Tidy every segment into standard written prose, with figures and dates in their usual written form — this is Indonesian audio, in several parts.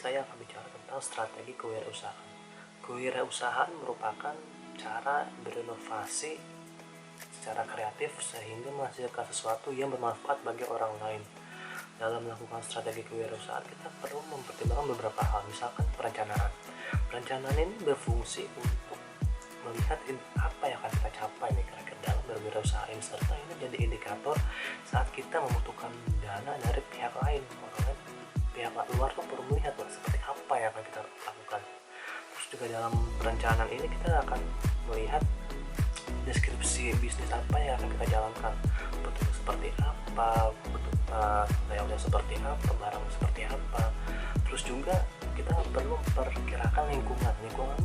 saya akan bicara tentang strategi kewirausahaan. Kewirausahaan merupakan cara berinovasi secara kreatif sehingga menghasilkan sesuatu yang bermanfaat bagi orang lain. Dalam melakukan strategi kewirausahaan, kita perlu mempertimbangkan beberapa hal, misalkan perencanaan. Perencanaan ini berfungsi untuk melihat apa yang akan kita capai nih kira-kira dalam berwirausaha ini, serta ini jadi indikator saat kita membutuhkan dana dari pihak lain. Pihak luar tuh perlu melihat seperti apa yang akan kita lakukan. Terus juga dalam perencanaan ini kita akan melihat deskripsi bisnis apa yang akan kita jalankan, bentuknya seperti apa, layoutnya seperti apa, barang seperti apa. Terus juga kita perlu memperkirakan lingkungan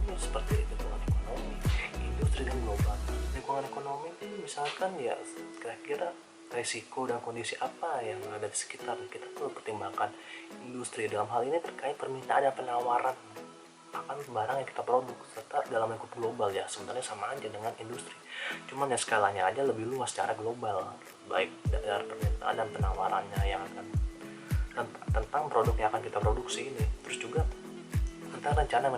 ini seperti lingkungan ekonomi, industri, dan global. Lingkungan ekonomi ini misalkan ya kira-kira resiko dan kondisi apa yang ada di sekitar. Kita perlu pertimbangkan industri dalam hal ini terkait permintaan dan penawaran akan barang yang kita produk, serta dalam lingkup global ya sebenarnya sama aja dengan industri, cuman ya skalanya aja lebih luas secara global, baik dari permintaan dan penawarannya yang akan tentang produk yang akan kita produksi ini. Terus juga tentang rencana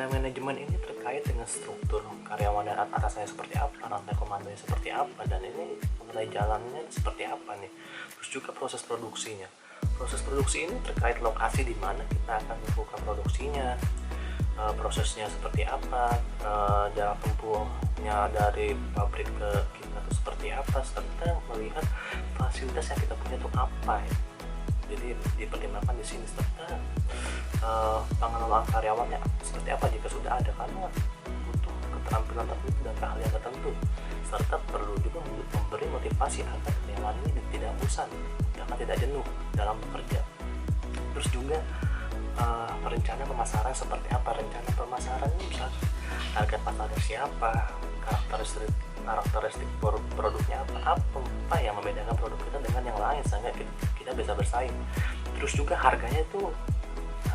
manajemen ini terkait dengan struktur karyawan dan atasannya seperti apa, rantai komandonya seperti apa, dan ini mengenai jalannya seperti apa nih. Terus juga proses produksinya. Proses produksi ini terkait lokasi di mana kita akan melakukan produksinya, prosesnya seperti apa, jarak tempuhnya dari pabrik ke kita itu seperti apa, serta melihat fasilitas yang kita punya itu apa ya. Jadi dipertimbangkan di sini, serta pengelolaan karyawannya seperti apa jika sudah ada, karena butuh keterampilan tertentu dan keahlian tertentu, serta perlu juga memberi motivasi agar karyawan ini tidak bosan dan tidak jenuh dalam bekerja. Terus juga perencanaan pemasaran seperti apa. Rencana pemasaran ini misalnya target pasarnya siapa, karakteristik produknya apa yang membedakan produk kita dengan yang lain sehingga kita bisa bersaing. Terus juga harganya itu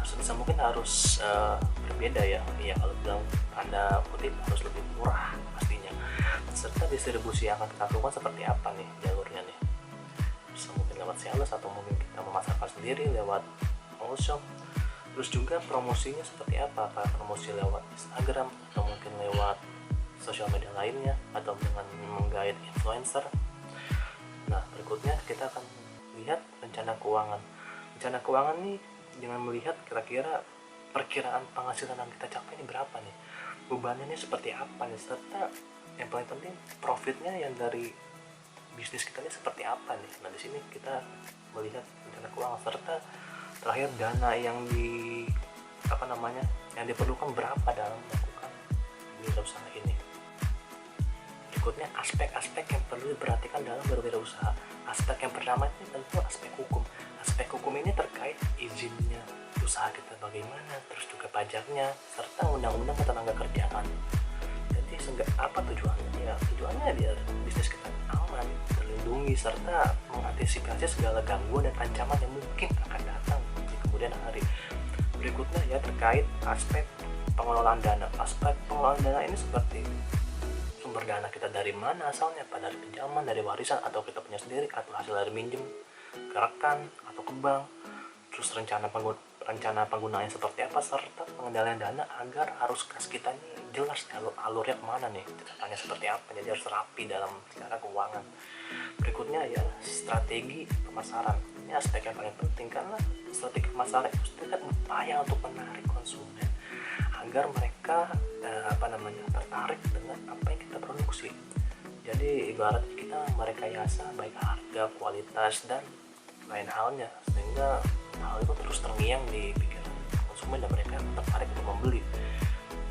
sebisa mungkin harus berbeda ya kalau dalam tanda kutip harus lebih murah pastinya, serta distribusi yang akan kita lakukan seperti apa nih jalurnya nih, bisa mungkin lewat sales atau mungkin kita memasarkan sendiri lewat all shop. Terus juga promosinya seperti apa promosi lewat Instagram atau mungkin lewat sosial media lainnya atau dengan menggait influencer. Nah berikutnya kita akan lihat rencana keuangan. Rencana keuangan nih dengan melihat kira-kira perkiraan penghasilan yang kita capai ini berapa nih, bebannya ini seperti apa nih, serta yang paling penting profitnya yang dari bisnis kita ini seperti apa nih. Nah di sini kita melihat rencana keuangan, serta terakhir dana yang yang diperlukan berapa dalam melakukan wirausaha ini. Berikutnya aspek-aspek yang perlu diperhatikan dalam berwirausaha. Aspek yang pertama ini tentu aspek hukum. Aspek hukum ini terkait izinnya usaha kita bagaimana, terus juga pajaknya, serta undang-undang ketenaga kerjaan. Jadi apa tujuannya? Ya tujuannya biar bisnis kita aman, terlindungi, serta mengantisipasi segala gangguan dan ancaman yang mungkin akan datang di kemudian hari. Berikutnya ya terkait aspek pengelolaan dana. Aspek pengelolaan dana ini seperti sumber dana kita dari mana asalnya, apa dari pinjaman, dari warisan, atau kita punya sendiri, atau hasil dari minjem ke rekan atau ke bank. Terus rencana penggunaan seperti apa, serta pengendalian dana agar arus kas kita ini jelas alurnya kemana nih, ceritanya seperti apa. Jadi harus rapi dalam secara keuangan. Berikutnya ya strategi pemasaran. Ini aspek yang paling penting, karena strategi pemasaran itu adalah upaya untuk menarik konsumen agar mereka tertarik dengan apa yang kita produksi. Jadi ibarat kita merekayasa baik harga, kualitas, dan lain halnya, sehingga hal itu terus terngiang di pikiran konsumen dan mereka tertarik untuk membeli.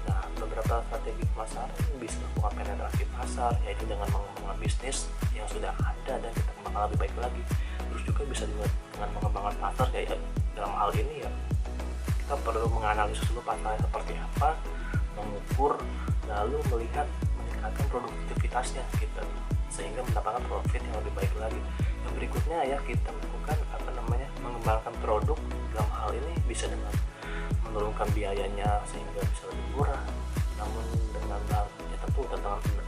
Nah beberapa strategi pemasaran bisa melakukan penetrasi pasar, yaitu dengan mengembangkan bisnis yang sudah ada dan kita kembangkan lebih baik lagi. Terus juga bisa dengan mengembangkan pasar, ya dalam hal ini ya kita perlu menganalisis dulu pasarnya seperti apa, mengukur, lalu melihat meningkatkan produktivitasnya kita sehingga mendapatkan profit yang lebih baik lagi. Yang berikutnya ya kita melakukan mengembangkan produk. Dalam hal ini bisa dengan menurunkan biayanya sehingga bisa lebih murah, namun dengan tentu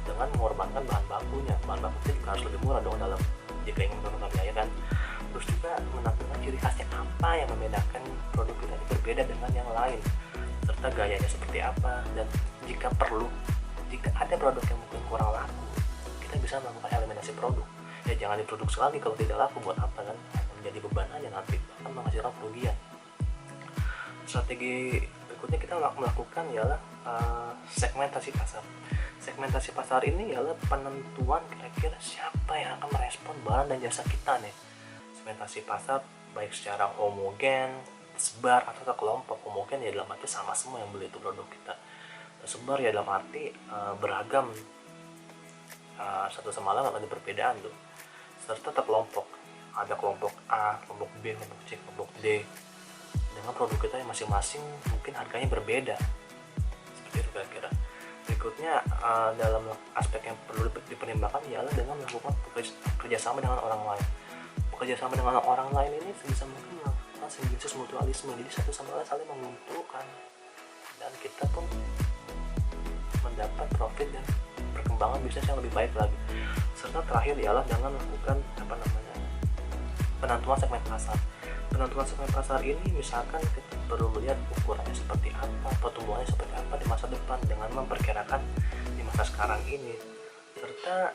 dengan mengorbankan bahan bakunya. Bahan bakunya juga harus lebih murah dong dalam jika ingin menurunkan biaya kan. Terus juga menampilkan ciri khasnya apa yang membedakan produk kita berbeda dengan yang lain, serta gayanya seperti apa. Dan jika perlu, jika ada produk yang mungkin kurang laku, kita bisa melakukan eliminasi produk. Ya jangan diproduksi lagi kalau tidak laku, buat apa kan, menjadi beban aja nanti, akan menghasilkan kerugian. Strategi berikutnya kita melakukan ialah segmentasi pasar. Segmentasi pasar ini ialah penentuan kira-kira siapa yang akan merespon barang dan jasa kita nih. Segmentasi pasar baik secara homogen, tersebar, atau kelompok. Homogen ya dalam arti sama semua yang beli itu produk kita. Tersebar ya dalam arti beragam, satu sama lain ada perbedaan tuh. Serta terkelompok, ada kelompok A, kelompok B, kelompok C, kelompok D, dengan produk kita yang masing-masing mungkin harganya berbeda. Seperti itu kira-kira. Berikutnya dalam aspek yang perlu dipertimbangkan ialah dengan melakukan kerjasama dengan orang lain. Bekerjasama dengan orang lain ini sebisa mungkin melakukan simbiosis mutualisme, jadi satu sama lain saling menguntungkan dan kita pun mendapat profit dan perkembangan bisnis yang lebih baik lagi. Serta terakhir ialah dengan melakukan penentuan segmen pasar. Penentuan segmen pasar ini misalkan kita perlu melihat ukurannya seperti apa, pertumbuhannya seperti apa di masa depan dengan memperkirakan di masa sekarang ini, serta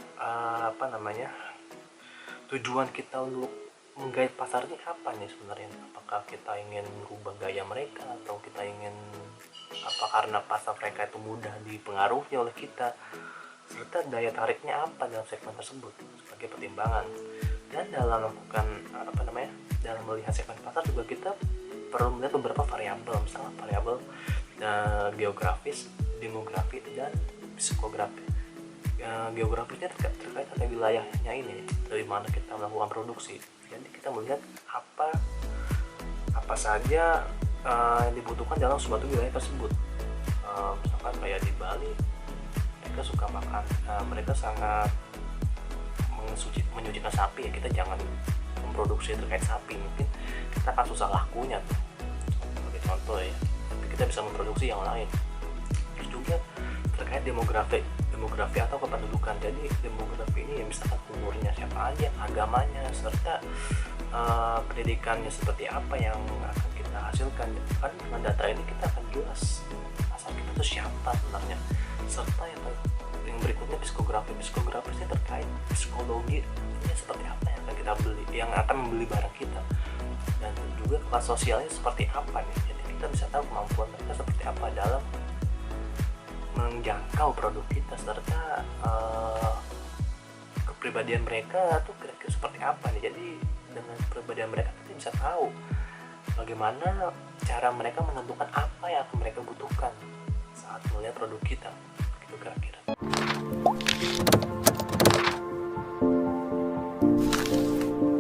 tujuan kita untuk menggait pasar ini apa nih sebenarnya. Apakah kita ingin merubah gaya mereka, atau kita ingin karena pasar mereka itu mudah dipengaruhi oleh kita, serta daya tariknya apa dalam segmen tersebut sebagai pertimbangan. Dan dalam melakukan dalam melihat segmen pasar juga kita perlu melihat beberapa variabel, misalnya variabel geografis, demografi, dan psikografi. Geografisnya terkait dengan wilayahnya ini, dari mana kita melakukan produksi. Jadi kita melihat apa saja yang dibutuhkan dalam suatu wilayah tersebut. Misalkan kayak di Bali, mereka suka makan, mereka sangat menyucikan sapi, ya kita jangan memproduksi terkait sapi, mungkin kita akan susah lakunya tuh, sebagai contoh ya. Tapi kita bisa memproduksi yang lain. Terus juga terkait demografi atau kependudukan. Jadi demografi ini ya misalkan umurnya siapa aja, agamanya, serta pendidikannya seperti apa yang akan kita hasilkan. Kan dengan data ini kita akan jelas pasar kita itu siapa sebenarnya. Serta yang berikutnya psikografisnya terkait psikologi ini seperti apa yang akan kita beli, yang akan membeli barang kita, dan juga kelas sosialnya seperti apa nih. Jadi kita bisa tahu kemampuan mereka seperti apa dalam menjangkau produk kita, serta kepribadian mereka tuh kira-kira seperti apa nih. Jadi dengan kepribadian mereka kita bisa tahu bagaimana cara mereka menentukan apa yang akan mereka butuhkan saat melihat produk kita, gitu kira-kira.